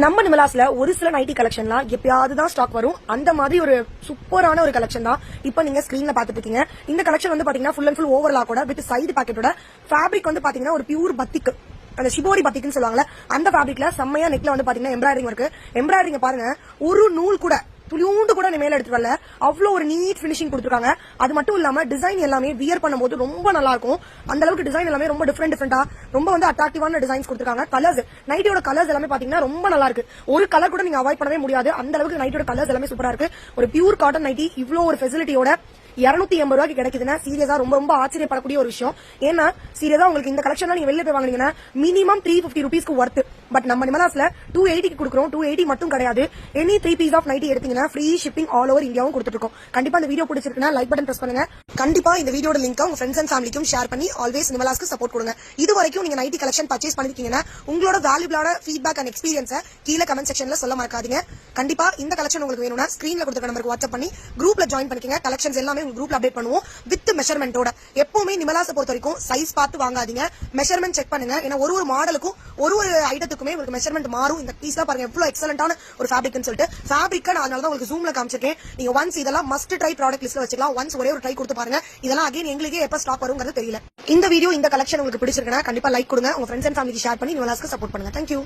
நம்ம நிமலாஸ்ல ஒரு சில நைட்டி கலெக்ஷன்லாம் எப்பயாவது தான் ஸ்டாக் வரும். அந்த மாதிரி ஒரு சூப்பரான ஒரு கலெக்ஷன் தான் இப்ப நீங்க ஸ்கிரீன்ல பாத்துட்டு இருக்கீங்க. இந்த கலெக்ஷன் வந்து பாத்தீங்கன்னா ஃபுல் அண்ட் ஃபுல் ஓவர்லாக்கோட வித் சைடு பாக்கெட்டோட ஃபேப்ரிக் வந்து பாத்தீங்கன்னா ஒரு பியூர் பத்திக், அந்த ஷிபோரி பத்திக்குன்னு சொல்லுவாங்கல்ல, அந்த ஃபேப்ரிக்ல செம்மையா நெக்ல வந்து பாத்தீங்கன்னா எம்ப்ராய்டரிங் இருக்கு. எம்ப்ராய்டரிங் பாருங்க, ஒரு நூல் கூட துளியூண்டு கூட மேல எடுத்து வரல, அவ்வளவு ஒரு நீட் பினிஷிங் கொடுத்துருக்காங்க. அது மட்டும் இல்லாம டிசைன் எல்லாமே வியர் பண்ணும்போது ரொம்ப நல்லா இருக்கும். அந்த அளவுக்கு டிசைன் எல்லாமே ரொம்ப டிஃபரெண்டா ரொம்ப வந்து அட்ராக்டிவான டிசைன்ஸ் கொடுத்துருக்காங்க. கலர்ஸ், நைட்டியோட கலர்ஸ் எல்லாமே பாத்தீங்கன்னா ரொம்ப நல்லா இருக்கு. ஒரு கலர் கூட நீங்க அவாய்ட் பண்ணவே முடியாது, அந்த அளவுக்கு நைட்டியோட கலர்ஸ் எல்லாமே சூப்பரா இருக்கு. ஒரு பியூர் காட்டன் நைட்டி இவ்வளவு ஒரு ஃபெசிலிட்டியோட 280 ரூபாய்க்கு கிடைக்குதுன்னா சீரியஸா ரொம்ப ஆச்சரியப்படக்கூடிய ஒரு விஷயம். ஏன்னா சீரியஸா உங்களுக்கு இந்த கலெக்ஷன் நீங்க வெளில போய் வாங்குனீங்கன்னா மினிமம் 350 ருபீஸ்க்கு ஒர்த். பட் நம்ம நிமலாஸ்ல 280 கொடுக்குறோம். 280 மட்டும் கிடையாது, எனி 3 பீஸ் ஆஃப் நைட்டி எடுத்தீங்கன்னா ஃப்ரீ ஷிப்பிங் ஆல் ஓவர் இந்தியாவும் கொடுத்துட்டு இருக்கோம். கண்டிப்பா இந்த வீடியோ பிடிச்சிருக்குன்னா லைக் பட்டன் பிரஸ் பண்ணுங்க. கண்டிப்பா இந்த வீடியோட லிங்க் உங்க ஃப்ரெண்ட்ஸ் அண்ட் ஃபேமிலிக்கும் ஷேர் பண்ணி ஆல்வேஸ் நிமலாஸ்க்கு சப்போர்ட் கொடுங்க. இது வரைக்கும் நீங்க நைட்டி கலெக்ஷன் பர்ச்சேஸ் பண்ணிருக்கீங்கன்னா உங்களோட வேல்யூபிளான ஃபீட்பேக் அண்ட் எக்ஸ்பீரியன்ஸை கீழே கமெண்ட் செக்ஷன்ல சொல்ல மறக்காதீங்க. கண்டிப்பா இந்த கலெக்ஷன் உங்களுக்கு வேணும்னா ஸ்கிரீன்ல கொடுத்த நம்பருக்கு வாட்ஸ்அப் பண்ணி குரூப்ல ஜாயின் பண்ணிக்கங்க. கலெக்ஷன்ஸ் எல்லாமே உங்க குரூப்ல அப்டேட் பண்ணுவோம் வித் மெஷர்மெண்டோட. எப்பவுமே நிமலாஸை பொறுத்த வரைக்கும் சைஸ் பார்த்து வாங்காதீங்க, மெஷர்மெண்ட் செக் பண்ணுங்க. ஏன்னா ஒரு மாடலுக்கும் ஒரு ஐட்டத்துக்குமே உங்களுக்கு மெஷர்மெண்ட் மாறும். இந்த பீஸ்லாம் பாருங்க எவ்வளவு எக்ஸலண்டான ஒரு ஃபேப்ரிக்னு சொல்லிட்டு ஃபேப்ரிக்கை நான் அதனால தான் உங்களுக்கு ஜூம்ல காமிச்சிருக்கேன். நீங்க ஒன்ஸ் இதெல்லாம் மஸ்ட் ட்ரை ப்ராடக்ட் லிஸ்ட்ல வச்சுக்கலாம். ஒன்ஸ் ஒரே ஒரு ட்ரை கொடுத்து பாருங்க. இதெல்லாம் அகைன் எங்களுக்கே எப்ப ஸ்டாக் வருங்கிறது தெரியல. இந்த வீடியோ இந்த கலெக்ஷன் உங்களுக்கு பிடிச்சிருக்குன்னா கண்டிப்பா லைக் கொடுங்க, உங்க ஃப்ரெண்ட்ஸ் அண்ட் ஃபேமிலிக்கு ஷேர் பண்ணி நிமலாஸ்க்கு சப்போர்ட் பண்ணுங்க. தேங்க்யூ.